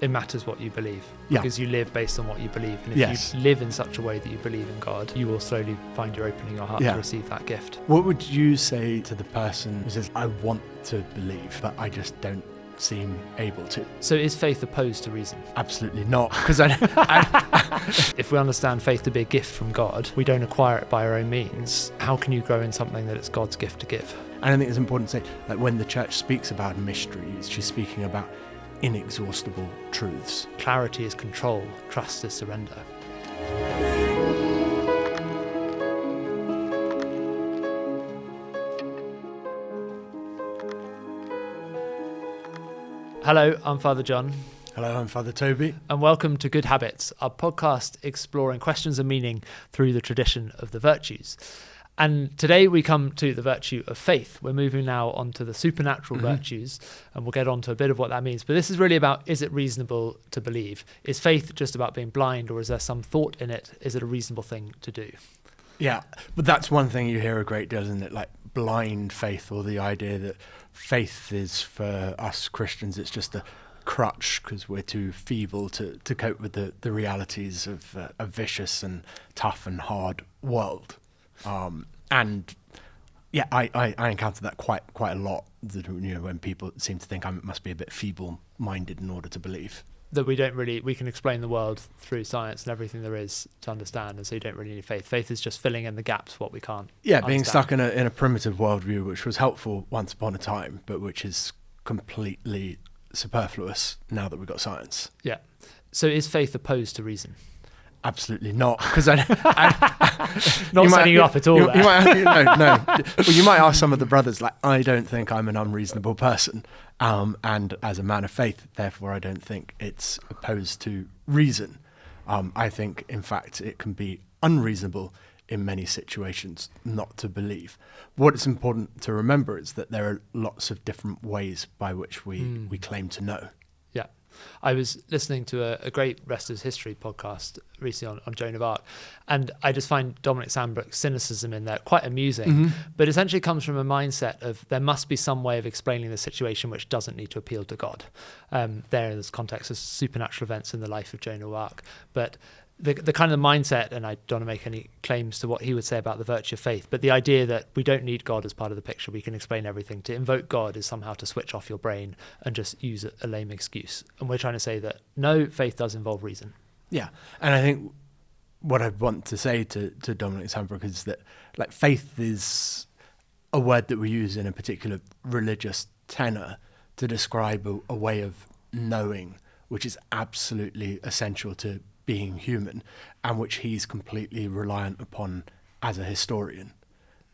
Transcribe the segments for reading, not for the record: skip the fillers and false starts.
it matters what you believe, Yeah. because you live based on what you believe. And if Yes. you live in such a way that you believe in God, you will slowly find you're opening your heart Yeah. to receive that gift. What would you say to the person who says, I want to believe, but I just don't seem able to? So is faith opposed to reason? Absolutely not. Because If we understand faith to be a gift from God, we don't acquire it by our own means. How can you grow in something that it's God's gift to give? And I think it's important to say that when the church speaks about mysteries, she's speaking about inexhaustible truths. Clarity is control, trust is surrender. Hello, I'm Father John. Hello, I'm Fr Toby. And welcome to Good Habits, our podcast exploring questions of meaning through the tradition of the virtues. And today we come to the virtue of faith. We're moving now on to the supernatural virtues, and we'll get on to a bit of what that means. But this is really about, is it reasonable to believe? Is faith just about being blind, or is there some thought in it? Is it a reasonable thing to do? Yeah, but that's one thing you hear a great deal, isn't it? Like blind faith, or the idea that faith is, for us Christians, it's just a crutch because we're too feeble to cope with the realities of a vicious and tough and hard world. And yeah, I encounter that quite a lot. When people seem to think I must be a bit feeble-minded in order to believe. That we can explain the world through science and everything there is to understand, and so you don't really need faith. Faith is just filling in the gaps, what we can't. Yeah, understand. being stuck in a primitive worldview, which was helpful once upon a time, but which is completely superfluous now that we've got science. Yeah. So is faith opposed to reason? Absolutely not, because Not setting you up at all. No. Well, you might ask some of the brothers, like, I don't think I'm an unreasonable person, and as a man of faith, therefore, I don't think it's opposed to reason. I think, in fact, it can be unreasonable in many situations not to believe. What is important to remember is that there are lots of different ways by which we claim to know. Yeah. I was listening to a great Rest of History podcast recently on Joan of Arc, and I just find Dominic Sandbrook's cynicism in there quite amusing, but essentially comes from a mindset of there must be some way of explaining the situation which doesn't need to appeal to God. There in this context of supernatural events in the life of Joan of Arc, but the kind of mindset, and I don't want to make any claims to what he would say about the virtue of faith, but the idea that we don't need God as part of the picture, we can explain everything. To invoke God is somehow to switch off your brain and just use a lame excuse. And we're trying to say that no, faith does involve reason. Yeah, and I think what I want to say to Dominic Sandbrook is that, like, faith is a word that we use in a particular religious tenor to describe a way of knowing, which is absolutely essential to being human, and which he's completely reliant upon as a historian,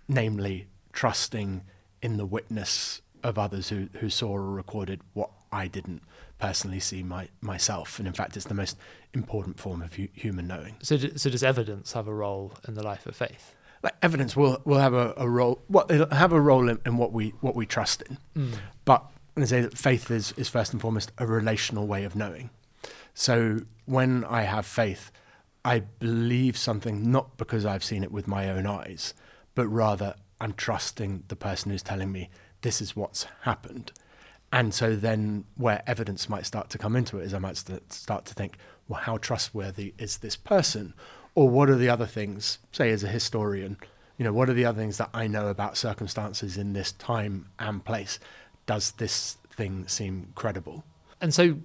namely trusting in the witness of others who saw or recorded what I didn't personally see myself. And in fact, it's the most important form of human knowing. So does evidence have a role in the life of faith? Like, evidence will have a role. Well, it'll have a role in what we trust in. But I'm going to say that faith is first and foremost a relational way of knowing. So when I have faith, I believe something not because I've seen it with my own eyes, but rather I'm trusting the person who's telling me this is what's happened. And so then where evidence might start to come into it is I might start to think, well, how trustworthy is this person? Or what are the other things, say as a historian, what are the other things that I know about circumstances in this time and place? Does this thing seem credible? And so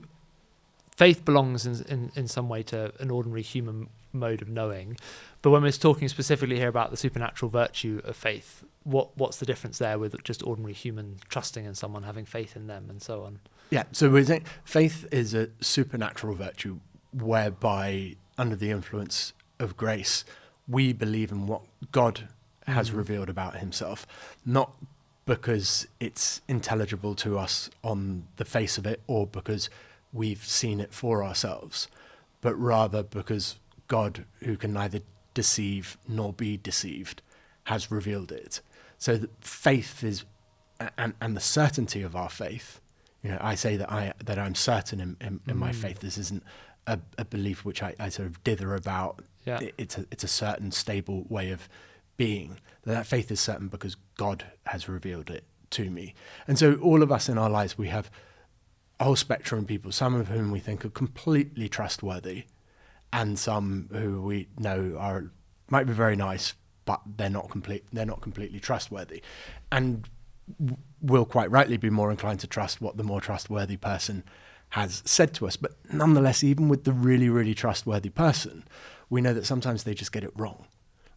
faith belongs in some way to an ordinary human mode of knowing. But when we're talking specifically here about the supernatural virtue of faith, what's the difference there with just ordinary human trusting in someone, having faith in them, and so on? Yeah, so we're saying faith is a supernatural virtue whereby, under the influence of grace, we believe in what God has revealed about himself, not because it's intelligible to us on the face of it or because we've seen it for ourselves, but rather because God, who can neither deceive nor be deceived, has revealed it. So that faith is, and the certainty of our faith. I say that I'm certain in my faith. This isn't a belief which I sort of dither about. Yeah. It's a certain stable way of being. That faith is certain because God has revealed it to me. And so all of us in our lives, we have a whole spectrum of people, some of whom we think are completely trustworthy, and some who we know might be very nice, but they're not completely trustworthy, and will quite rightly be more inclined to trust what the more trustworthy person has said to us. But nonetheless, even with the really, really trustworthy person, we know that sometimes they just get it wrong.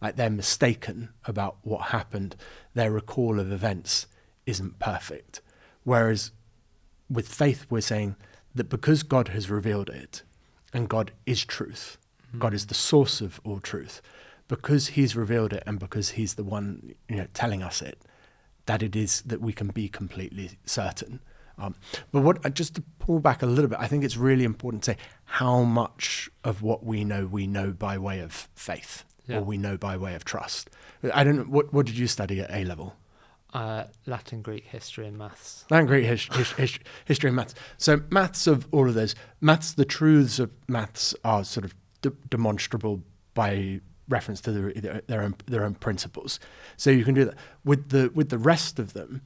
Like, they're mistaken about what happened. Their recall of events isn't perfect. Whereas with faith, we're saying that because God has revealed it, and God is truth, God is the source of all truth, because he's revealed it and because he's the one, telling us it, that it is that we can be completely certain. But just to pull back a little bit, I think it's really important to say how much of what we know by way of faith, or we know by way of trust. I don't know, what did you study at A level? Latin, Greek, history and maths. Latin, Greek, history and maths. So maths, of all of those, the truths of maths are sort of demonstrable by reference to their own principles. So you can do that. With the rest of them,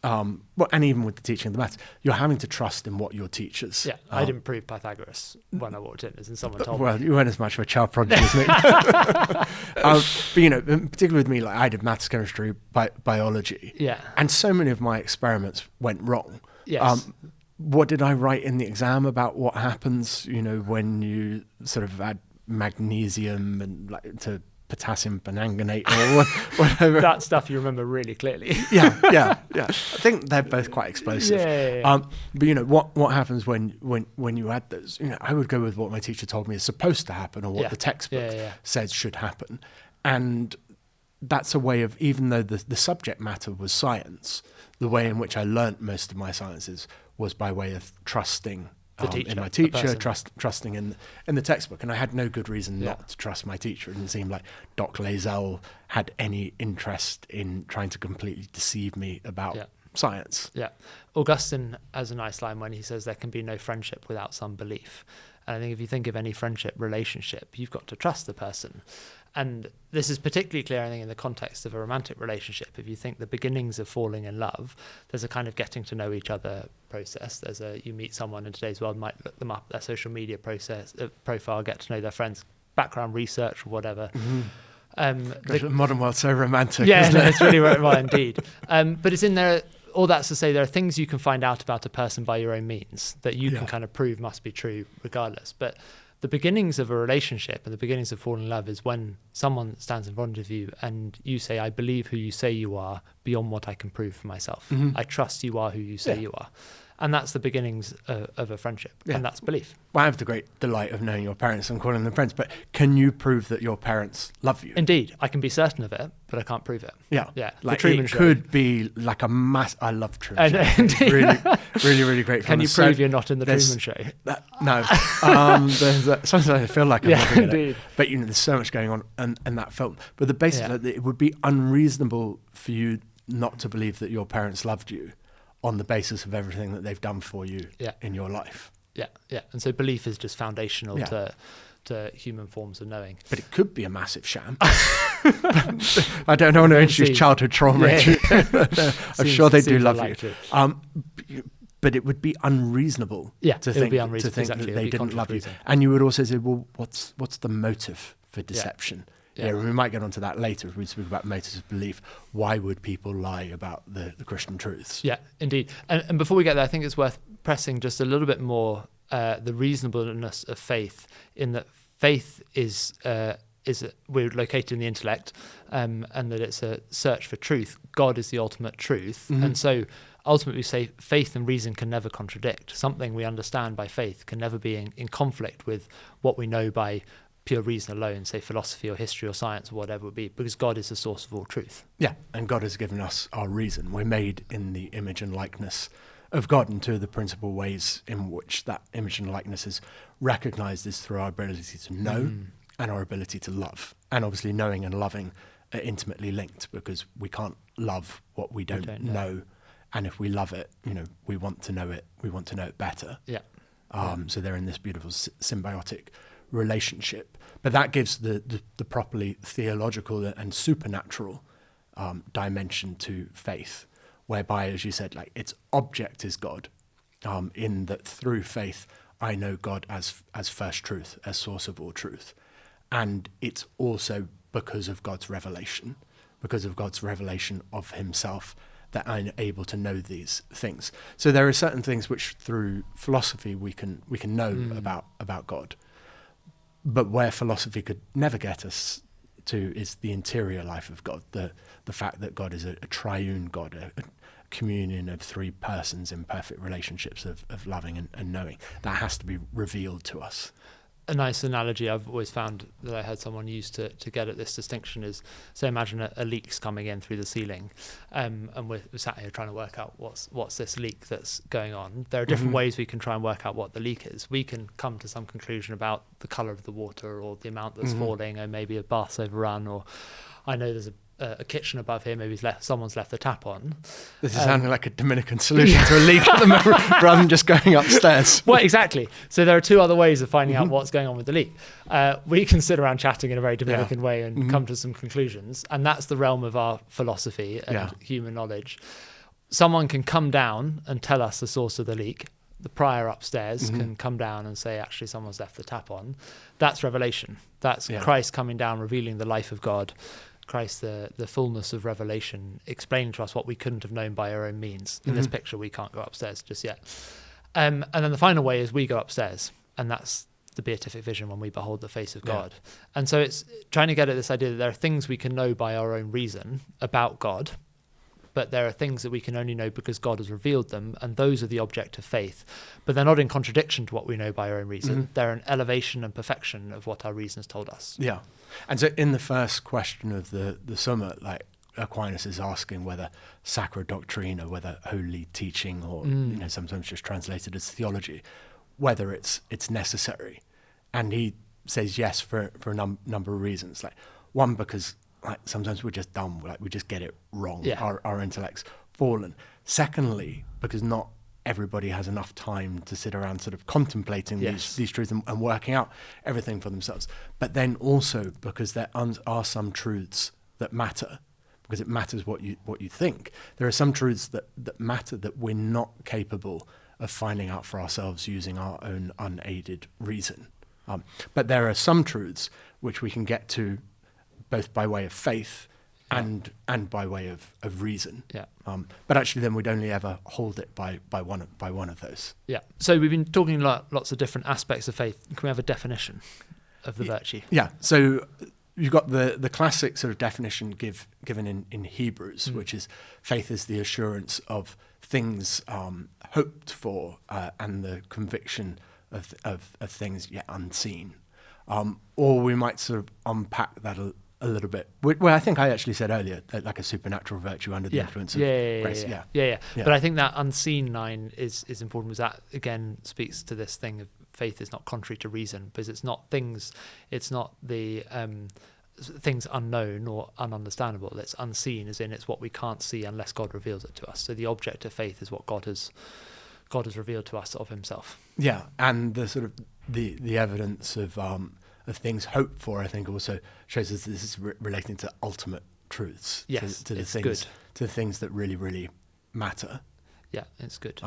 and even with the teaching of the maths, you're having to trust in what your teachers. Yeah, I didn't prove Pythagoras when I walked in, as in someone told me. Well, you weren't as much of a child prodigy as me. But particularly with me, like, I did maths, chemistry, biology. Yeah. And so many of my experiments went wrong. Yes. What did I write in the exam about what happens, when you sort of add magnesium and to potassium permanganate or whatever? That stuff you remember really clearly. yeah. I think they're both quite explosive. Yeah. But what happens when you add those? I would go with what my teacher told me is supposed to happen, or what the textbook says should happen, and that's a way of, even though the subject matter was science, the way in which I learnt most of my sciences was by way of trusting in my teacher, trusting in the textbook. And I had no good reason not to trust my teacher. It didn't seem like Doc Lazell had any interest in trying to completely deceive me about science. Yeah. Augustine has a nice line when he says there can be no friendship without some belief. And I think if you think of any friendship relationship, you've got to trust the person. And this is particularly clear, I think, in the context of a romantic relationship. If you think the beginnings of falling in love, there's a kind of getting to know each other process. You meet someone in today's world, might look them up, their social media profile, get to know their friends, background research or whatever. Mm-hmm. The modern world's so romantic. Yeah, isn't it? It's really right indeed. But it's in there. All that's to say, there are things you can find out about a person by your own means that you can kind of prove must be true regardless. But the beginnings of a relationship and the beginnings of falling in love is when someone stands in front of you and you say, I believe who you say you are beyond what I can prove for myself. Mm-hmm. I trust you are who you say you are. And that's the beginnings of a friendship. Yeah. And that's belief. Well, I have the great delight of knowing your parents and calling them friends, but can you prove that your parents love you? Indeed. I can be certain of it, but I can't prove it. Yeah. Like the Truman Show. Could be like a I love Truman Show. Indeed. Really great. Can you prove you're not in the Truman Show? No. Sometimes I feel like I'm living in it. But there's so much going on in that film. But the basis of it would be unreasonable for you not to believe that your parents loved you on the basis of everything that they've done for you in your life. Yeah. And so belief is just foundational to human forms of knowing. But it could be a massive sham. I don't want to introduce childhood trauma. I'm sure they do love you. But it would be unreasonable to think that they didn't love you. And you would also say, well, what's the motive for deception? Yeah, we might get onto that later if we speak about motives of belief. Why would people lie about the Christian truths? Yeah, indeed. And before we get there, I think it's worth pressing just a little bit more the reasonableness of faith, in that faith is we're located in the intellect, and that it's a search for truth. God is the ultimate truth. Mm-hmm. And so ultimately we say faith and reason can never contradict. Something we understand by faith can never be in conflict with what we know by pure reason alone, say philosophy or history or science or whatever it would be, because God is the source of all truth. Yeah, and God has given us our reason. We're made in the image and likeness of God, and two of the principal ways in which that image and likeness is recognized is through our ability to know and our ability to love. And obviously knowing and loving are intimately linked, because we can't love what we don't know. And if we love it, we want to know it. We want to know it better. Yeah. So they're in this beautiful symbiotic relationship. But that gives the properly theological and supernatural dimension to faith, whereby, as you said, like its object is God, in that through faith I know God as first truth, as source of all truth. And it's also because of God's revelation of himself that I'm able to know these things. So there are certain things which through philosophy we can know about God. But where philosophy could never get us to is the interior life of God, the fact that God is a triune God, a communion of three persons in perfect relationships of loving and knowing. That has to be revealed to us. A nice analogy I've always found that I heard someone use to get at this distinction is, say, imagine a leak's coming in through the ceiling, and we're sat here trying to work out what's this leak that's going on. There are different ways we can try and work out what the leak is. We can come to some conclusion about the colour of the water or the amount that's falling, or maybe a bath's overrun, or I know there's a kitchen above here, maybe someone's left the tap on. This is sounding like a Dominican solution to a leak at the moment, rather than just going upstairs. Well, exactly. So there are two other ways of finding out what's going on with the leak. We can sit around chatting in a very Dominican way and come to some conclusions, and that's the realm of our philosophy and human knowledge. Someone can come down and tell us the source of the leak. The prior upstairs can come down and say, actually, someone's left the tap on. That's revelation. That's Christ coming down, revealing the life of God. Christ, the fullness of revelation, explaining to us what we couldn't have known by our own means. In this picture, we can't go upstairs just yet. And then the final way is we go upstairs, and that's the beatific vision when we behold the face of God. And so it's trying to get at this idea that there are things we can know by our own reason about God, but there are things that we can only know because God has revealed them, and those are the object of faith. But they're not in contradiction to what we know by our own reason. They're an elevation and perfection of what our reason has told us. Yeah. And so in the first question of the Summa, like Aquinas is asking whether sacra doctrina, whether holy teaching, or sometimes just translated as theology, whether it's necessary. And he says yes for a number of reasons. Like, one, because sometimes we're just dumb, we just get it wrong. Our intellect's fallen. Secondly, because not everybody has enough time to sit around sort of contemplating these truths and working out everything for themselves. But then also because there are some truths that matter, because it matters what you think. There are some truths that matter that we're not capable of finding out for ourselves using our own unaided reason. But there are some truths which we can get to both by way of faith and by way of reason. But actually then we'd only ever hold it by one of those. So we've been talking lots of different aspects of faith. Can we have a definition of the virtue? So you've got the classic sort of definition given in Hebrews, which is faith is the assurance of things hoped for and the conviction of things yet unseen. Or we might sort of unpack that a little bit. Well, I think I actually said earlier that like a supernatural virtue under the influence of grace. But I think that unseen line is important, because that again speaks to this thing of faith is not contrary to reason, because it's not the things unknown or ununderstandable. It's unseen, as in it's what we can't see unless God reveals it to us. So the object of faith is what God has revealed to us of himself. And the sort of the evidence of things hoped for, I think, also shows us this is relating to ultimate truths. To the things that really, really matter. It's good.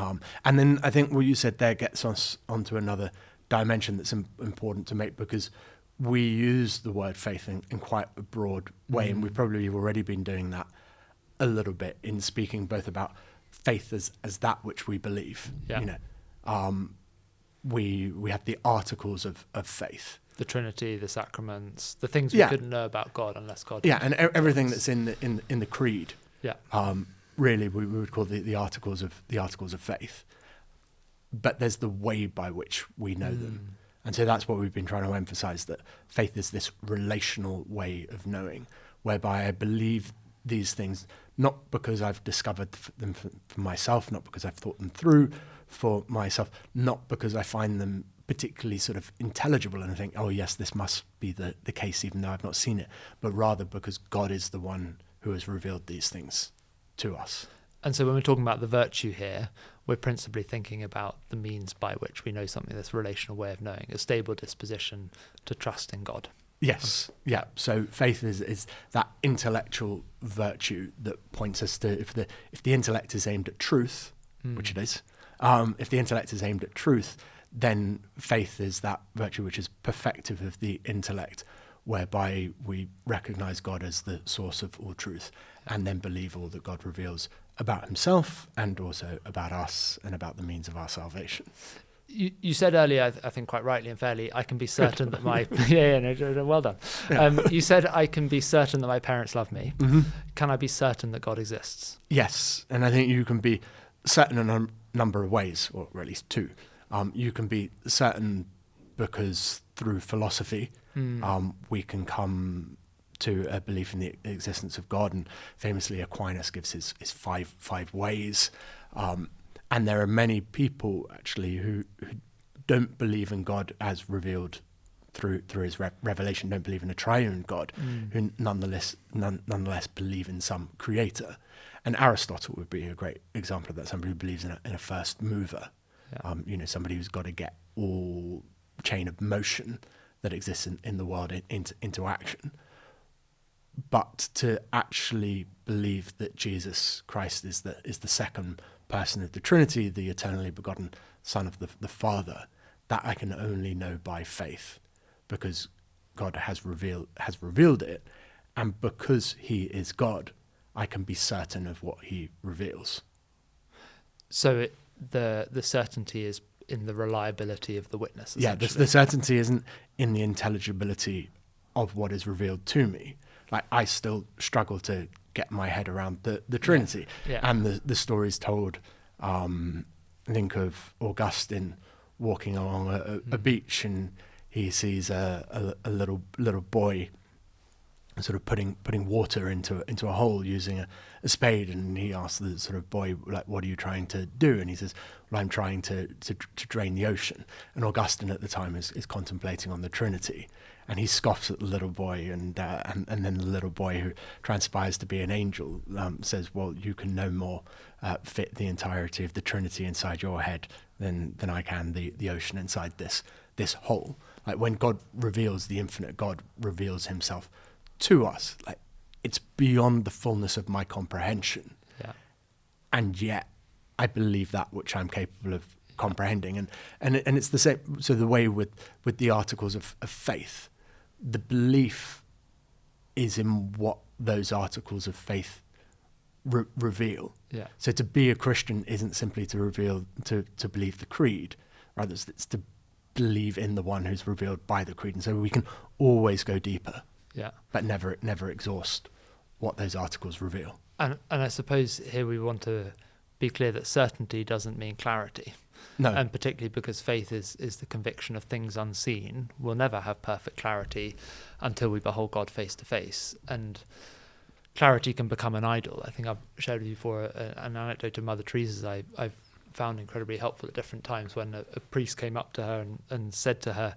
And then I think what you said there gets us onto another dimension that's important to make, because we use the word faith in quite a broad way, and we've probably already been doing that a little bit in speaking both about faith as that which we believe. We have the articles of faith. The Trinity, the sacraments, the things we couldn't know about God unless God. And everything that's in the creed. Really, we would call the articles of faith. But there's the way by which we know them, and so that's what we've been trying to emphasize. That faith is this relational way of knowing, whereby I believe these things not because I've discovered them for myself, not because I've thought them through for myself, not because I find them particularly sort of intelligible and I think, oh yes, this must be the case even though I've not seen it, but rather because God is the one who has revealed these things to us. And so when we're talking about the virtue here, we're principally thinking about the means by which we know something, this relational way of knowing, a stable disposition to trust in God. Yes, so faith is that intellectual virtue that points us to, if the intellect is aimed at truth, which it is, If the intellect is aimed at truth, then faith is that virtue which is perfective of the intellect, whereby we recognize God as the source of all truth and then believe all that God reveals about himself and also about us and about the means of our salvation. You said earlier, I think quite rightly and fairly, I can be certain that my well done. You said I can be certain that my parents love me. Mm-hmm. Can I be certain that God exists? Yes, and I think you can be certain in a number of ways, or at least two. You can be certain because through philosophy we can come to a belief in the existence of God, and famously Aquinas gives his five ways. And there are many people actually who don't believe in God as revealed through his revelation, don't believe in a triune God, who nonetheless believe in some creator. And Aristotle would be a great example of that, somebody who believes in a first mover, somebody who's got to get all chain of motion that exists in the world into action. But to actually believe that Jesus Christ is the second person of the Trinity, the eternally begotten Son of the Father, that I can only know by faith, because God has revealed it, and because he is God, I can be certain of what he reveals. So the certainty is in the reliability of the witness. Yeah, the certainty isn't in the intelligibility of what is revealed to me. Like, I still struggle to get my head around the Trinity. Yeah. And the stories told, think of Augustine walking along a beach, and he sees a little boy sort of putting water into a hole using a spade, and he asks the sort of boy, like, what are you trying to do? And he says, well, I'm trying to drain the ocean. And Augustine at the time is contemplating on the Trinity, and he scoffs at the little boy, and then the little boy, who transpires to be an angel, says, well, you can no more fit the entirety of the Trinity inside your head than I can the ocean inside this hole. Like, when God reveals, the infinite God reveals himself to us, like, it's beyond the fullness of my comprehension. Yeah. And yet I believe that which I'm capable of comprehending. And it's the same. So the way with the articles of faith, the belief is in what those articles of faith reveal. Yeah. So to be a Christian isn't simply to believe the creed, rather it's to believe in the one who's revealed by the creed. And so we can always go deeper. Yeah. But never exhaust what those articles reveal. And I suppose here we want to be clear that certainty doesn't mean clarity. No. And particularly because faith is the conviction of things unseen. We'll never have perfect clarity until we behold God face to face. And clarity can become an idol. I think I've shared with you before an anecdote of Mother Teresa's I've found incredibly helpful at different times, when a priest came up to her and said to her,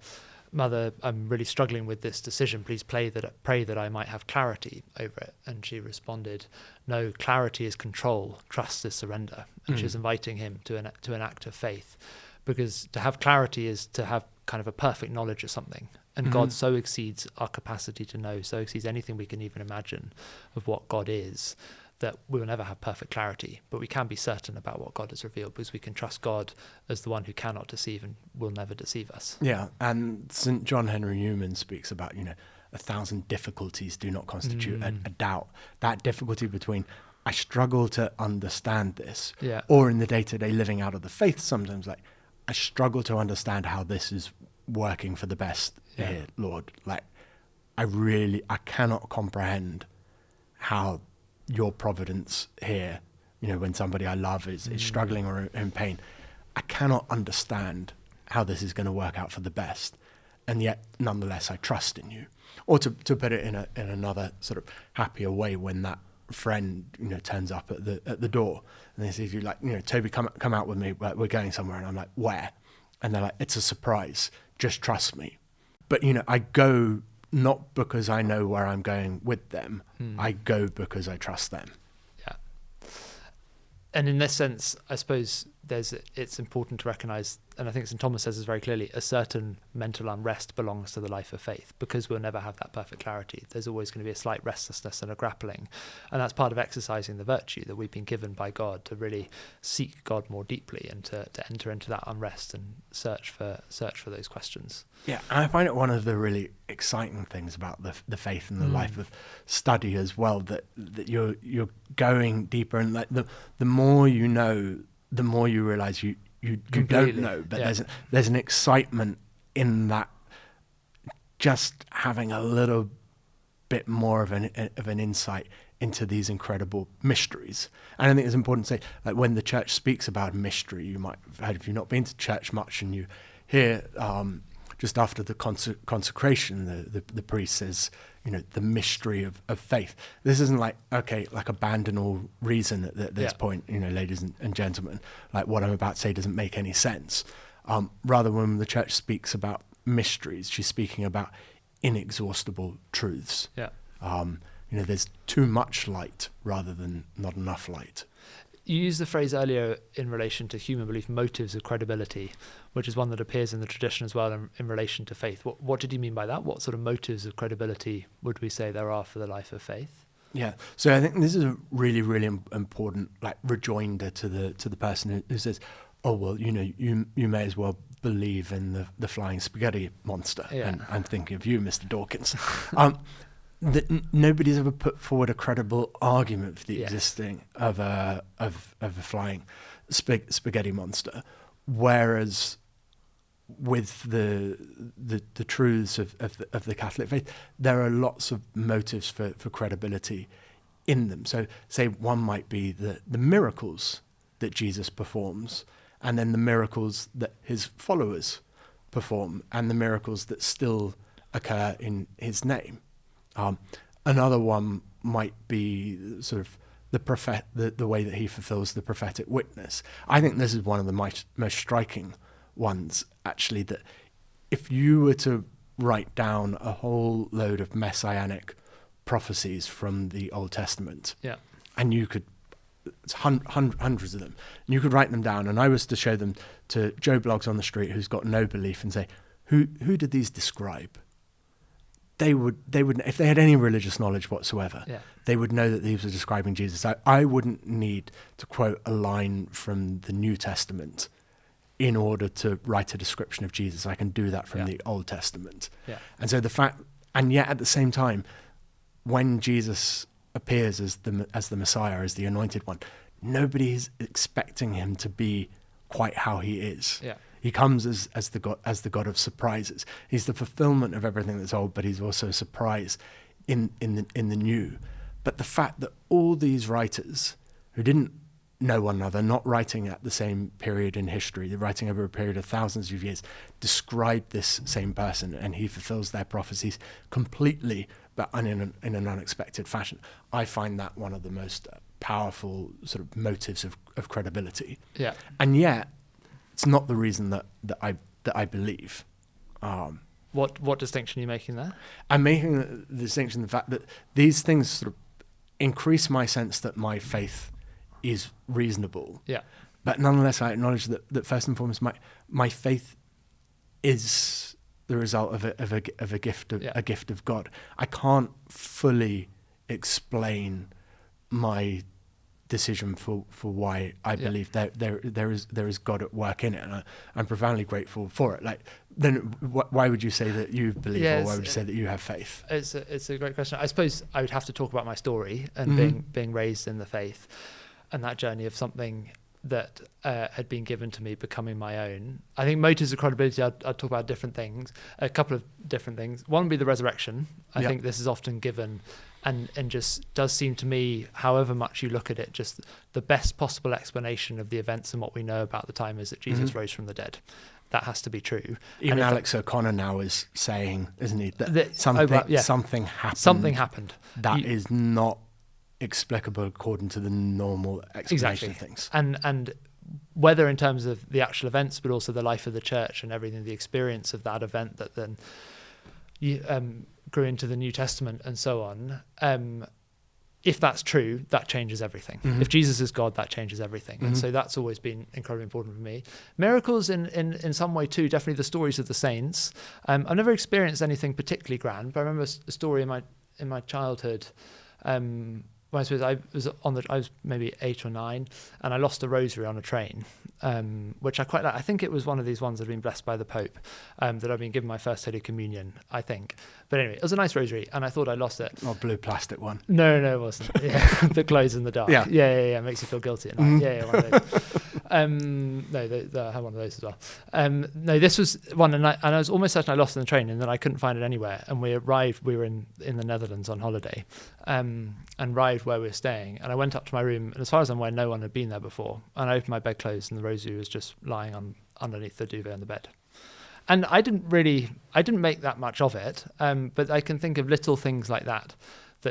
Mother, I'm really struggling with this decision. Please pray that I might have clarity over it. And she responded, no, clarity is control, trust is surrender. And she was inviting him to an act of faith, because to have clarity is to have kind of a perfect knowledge of something. And God so exceeds our capacity to know, so exceeds anything we can even imagine of what God is, that we will never have perfect clarity, but we can be certain about what God has revealed, because we can trust God as the one who cannot deceive and will never deceive us. Yeah, and St. John Henry Newman speaks about, 1,000 difficulties do not constitute a doubt. That difficulty between, I struggle to understand this, or in the day-to-day living out of the faith, sometimes, like, I struggle to understand how this is working for the best here, Lord. Like, I cannot comprehend how your providence here, when somebody I love is struggling or in pain, I cannot understand how this is going to work out for the best, and yet nonetheless I trust in you. Or to put it in another sort of happier way, when that friend turns up at the door and they say to you, like, Toby, come out with me, we're going somewhere, and I'm like, where? And they're like, it's a surprise, just trust me. But I go not because I know where I'm going with them. I go because I trust them. Yeah. And in this sense, I suppose it's important to recognize, and I think St. Thomas says this very clearly, a certain mental unrest belongs to the life of faith, because we'll never have that perfect clarity. There's always going to be a slight restlessness and a grappling, and that's part of exercising the virtue that we've been given by God to really seek God more deeply and to enter into that unrest and search for those questions. Yeah, and I find it one of the really exciting things about the faith and the life of study as well, that you're going deeper, and like the more you know, the more you realize you don't know, but there's an excitement in that, just having a little bit more of an insight into these incredible mysteries. And I think it's important to say, like, when the church speaks about mystery, you might have heard, if you've not been to church much, and you hear just after the consecration, the priest says, the mystery of faith. This isn't like abandon all reason at this point, ladies and gentlemen, like what I'm about to say doesn't make any sense. Rather, when the church speaks about mysteries, she's speaking about inexhaustible truths. Yeah. There's too much light rather than not enough light. You used the phrase earlier in relation to human belief, motives of credibility, which is one that appears in the tradition as well in relation to faith. What did you mean by that? What sort of motives of credibility would we say there are for the life of faith? Yeah, so I think this is a really, really important rejoinder to the person who says, oh, well, you may as well believe in the flying spaghetti monster. Yeah. And I'm thinking of you, Mr. Dawkins. That nobody's ever put forward a credible argument for the existing of a flying spaghetti monster, whereas with the truths of the Catholic faith, there are lots of motives for credibility in them. So, say one might be the miracles that Jesus performs, and then the miracles that his followers perform, and the miracles that still occur in his name. Another one might be sort of the way that he fulfills the prophetic witness. I think this is one of the most striking ones, actually, that if you were to write down a whole load of messianic prophecies from the Old Testament, and you could, it's hundreds of them, and you could write them down, and I was to show them to Joe Bloggs on the street who's got no belief, and say, who did these describe? They would, if they had any religious knowledge whatsoever, they would know that these were describing Jesus. I wouldn't need to quote a line from the New Testament in order to write a description of Jesus. I can do that from the Old Testament. Yeah. And so and yet at the same time, when Jesus appears as the Messiah, as the anointed one, nobody is expecting him to be quite how he is. Yeah. He comes as the God of surprises. He's the fulfillment of everything that's old, but he's also a surprise in the new. But the fact that all these writers who didn't know one another, not writing at the same period in history, they're writing over a period of thousands of years, describe this same person, and he fulfills their prophecies completely, but in an unexpected fashion. I find that one of the most powerful sort of motives of credibility. Yeah. And yet, it's not the reason that I believe. What distinction are you making there? I'm making the distinction, the fact that these things sort of increase my sense that my faith is reasonable. Yeah. But nonetheless, I acknowledge that first and foremost, my faith is the result of a gift of God. I can't fully explain my decision for why I believe there is God at work in it, and I'm profoundly grateful for it. Like, then why would you say that you believe, or why would you say that you have faith? It's a great question. I suppose I would have to talk about my story and being raised in the faith, and that journey of something that had been given to me becoming my own. I think motives of credibility, I'd talk about a couple of different things. One would be the resurrection. I think this is often given and just does seem to me, however much you look at it, just the best possible explanation of the events and what we know about the time is that Jesus rose from the dead. That has to be true. Even Alex O'Connor now is saying, isn't he, that something happened. Something happened. That is not explicable according to the normal explanation of things. And whether in terms of the actual events, but also the life of the church and everything, the experience of that event that then grew into the New Testament and so on. if that's true, that changes everything. If Jesus is God, that changes everything. And so that's always been incredibly important for me. Miracles in some way too, definitely the stories of the saints. I've never experienced anything particularly grand, but I remember a story in my childhood. I suppose I was maybe 8 or 9, and I lost a rosary on a train, which I quite like. I think it was one of these ones that had been blessed by the Pope, that I'd been given my first Holy Communion, I think. But anyway, it was a nice rosary, and I thought I lost it. Not a blue plastic one. No, it wasn't. Yeah, that glows in the dark. Yeah. Makes you feel guilty at night. Yeah, one of those. I had one of those as well. No, this was one, and I was almost certain I lost it in the train, and then I couldn't find it anywhere. And we were in the Netherlands on holiday, and arrived where we were staying. And I went up to my room, and as far as I'm aware, no one had been there before. And I opened my bedclothes, and the rosary was just lying underneath the duvet on the bed. And I didn't make that much of it, but I can think of little things like that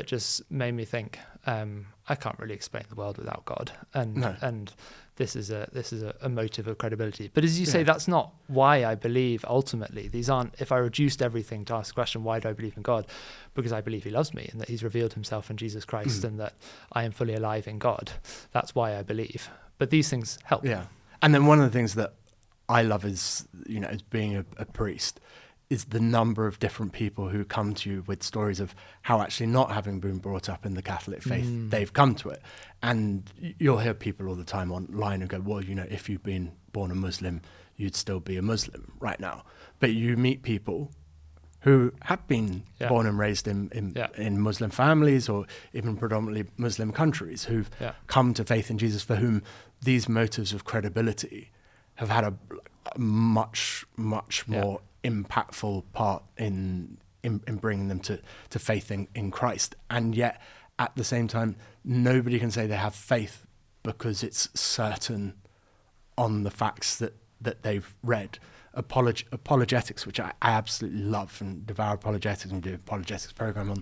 just made me think, I can't really explain the world without God, and this is a motive of credibility. But as you say, that's not why I believe ultimately. These aren't, if I reduced everything to ask the question, why do I believe in God? Because I believe he loves me and that he's revealed himself in Jesus Christ and that I am fully alive in God. That's why I believe. But these things help. Yeah. And then one of the things that I love is, as being a priest, is the number of different people who come to you with stories of how actually not having been brought up in the Catholic faith, they've come to it. And you'll hear people all the time online who go, well, if you've been born a Muslim, you'd still be a Muslim right now. But you meet people who have been born and raised in Muslim families or even predominantly Muslim countries who've come to faith in Jesus, for whom these motives of credibility have had a much, much more impactful part in bringing them to faith in Christ. And yet, at the same time, nobody can say they have faith because it's certain on the facts that they've read. Apologetics, which I absolutely love, and devour apologetics, and do an apologetics program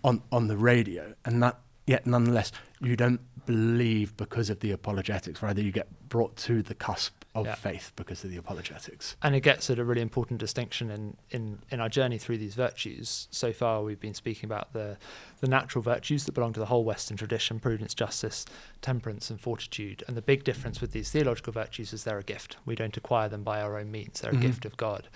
on the radio, and that yet nonetheless you don't believe because of the apologetics, rather you get brought to the cusp of faith because of the apologetics. And it gets at a really important distinction in our journey through these virtues. So far we've been speaking about the natural virtues that belong to the whole Western tradition: prudence, justice, temperance and fortitude. And the big difference with these theological virtues is they're a gift. We don't acquire them by our own means. They're a gift of God.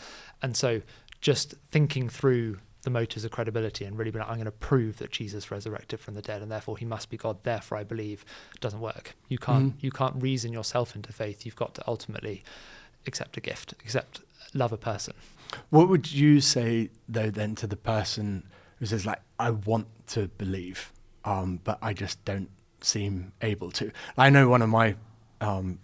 And so just thinking through the motives of credibility and really being like, I'm going to prove that Jesus resurrected from the dead and therefore he must be God, therefore I believe, doesn't work. You can't reason yourself into faith. You've got to ultimately accept a gift, love a person. What would you say though then to the person who says, like, I want to believe, but I just don't seem able to? I know one of my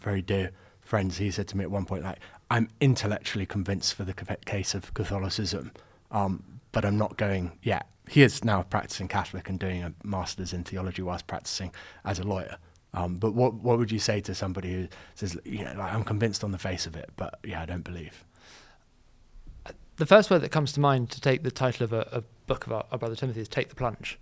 very dear friends, he said to me at one point, like, I'm intellectually convinced for the case of Catholicism, but I'm not going yet. He is now a practicing Catholic and doing a master's in theology whilst practicing as a lawyer. But what would you say to somebody who says, I'm convinced on the face of it, but I don't believe? The first word that comes to mind to take the title of a book of our brother Timothy is "Take the Plunge."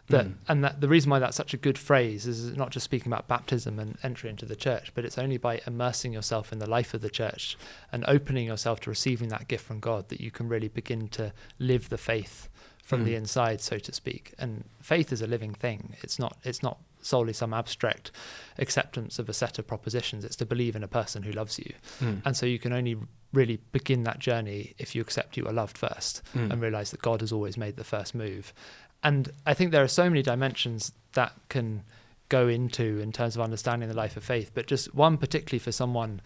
And the reason why that's such a good phrase is not just speaking about baptism and entry into the church, but it's only by immersing yourself in the life of the church and opening yourself to receiving that gift from God that you can really begin to live the faith from the inside, so to speak. And faith is a living thing. It's not solely some abstract acceptance of a set of propositions. It's to believe in a person who loves you. And so you can only really begin that journey if you accept you are loved first and realize that God has always made the first move. And I think there are so many dimensions that can go into in terms of understanding the life of faith, but just one particularly for someone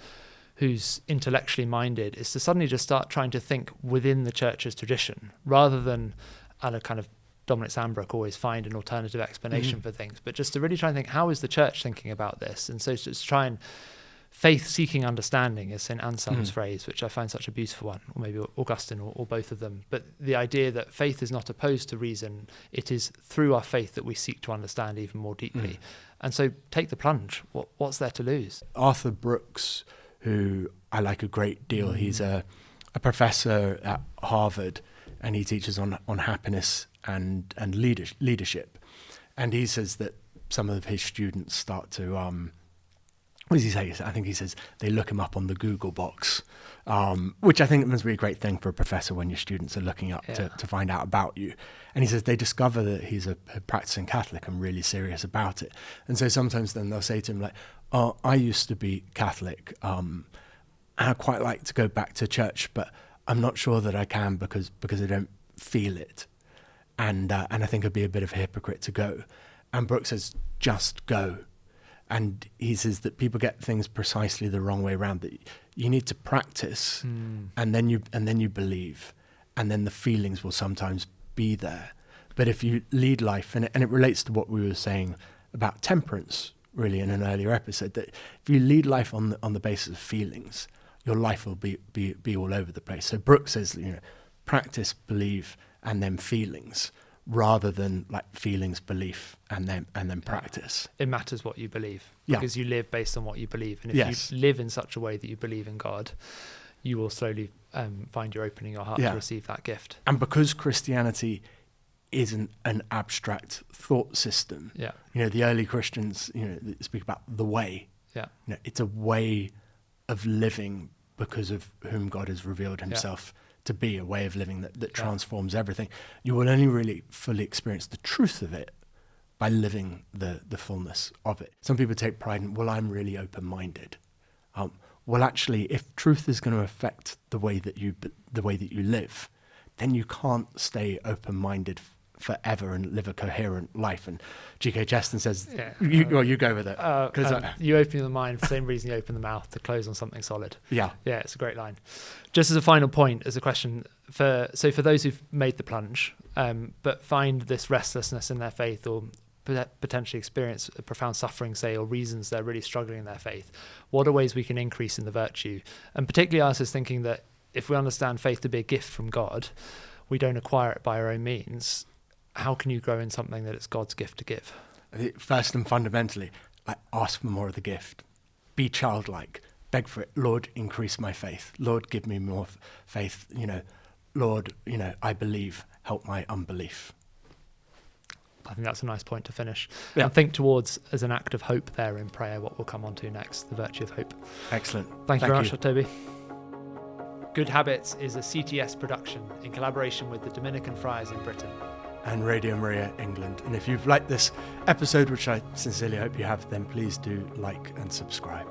who's intellectually minded is to suddenly just start trying to think within the church's tradition rather than at a kind of Dominic Sandbrook always find an alternative explanation for things, but just to really try and think, how is the church thinking about this? And so just try and faith-seeking understanding is St. Anselm's phrase, which I find such a beautiful one, or maybe Augustine or both of them. But the idea that faith is not opposed to reason, it is through our faith that we seek to understand even more deeply. And so take the plunge. What's there to lose? Arthur Brooks, who I like a great deal, he's a professor at Harvard, and he teaches on happiness and leadership. And he says that some of his students start to what does he say? I think he says they look him up on the Google box, which I think must be a great thing for a professor when your students are looking up to find out about you. And he says they discover that he's a practicing Catholic and really serious about it. And so sometimes then they'll say to him like, oh, I used to be Catholic. I quite like to go back to church, but I'm not sure that I can because I don't feel it. And I think I'd be a bit of a hypocrite to go. And Brooke says, just go. And he says that people get things precisely the wrong way around, that you need to practice and then you believe, and then the feelings will sometimes be there. But if you lead life, and it relates to what we were saying about temperance really in an earlier episode, that if you lead life on the basis of feelings, your life will be all over the place. So Brooke says, practice, believe, and then feelings, rather than like feelings, belief, and then practice. It matters what you believe, because you live based on what you believe. And if you live in such a way that you believe in God, you will slowly find you're opening your heart to receive that gift. And because Christianity isn't an abstract thought system, the early Christians, speak about the way. It's a way of living because of whom God has revealed himself to be, a way of living that transforms everything. You will only really fully experience the truth of it by living the fullness of it. Some people take pride in, well, I'm really open-minded. Well, actually, if truth is going to affect the way that you live, then you can't stay open-minded forever and live a coherent life. And G.K. Chesterton says, you go with it. You open the mind for the same reason you open the mouth, to close on something solid. Yeah, it's a great line. Just as a final point, as a question, for those who've made the plunge, but find this restlessness in their faith, or potentially experience a profound suffering, say, or reasons they're really struggling in their faith, what are ways we can increase in the virtue? And particularly us as thinking that if we understand faith to be a gift from God, we don't acquire it by our own means. How can you grow in something that it's God's gift to give? I think first and fundamentally, ask for more of the gift. Be childlike. Beg for it. Lord, increase my faith. Lord, give me more faith. Lord, I believe. Help my unbelief. I think that's a nice point to finish. Yeah. And think towards, as an act of hope there in prayer, what we'll come on to next, the virtue of hope. Excellent. Thank you very much, Toby. Good Habits is a CTS production in collaboration with the Dominican Friars in Britain and Radio Maria England. And if you've liked this episode, which I sincerely hope you have, then please do like and subscribe.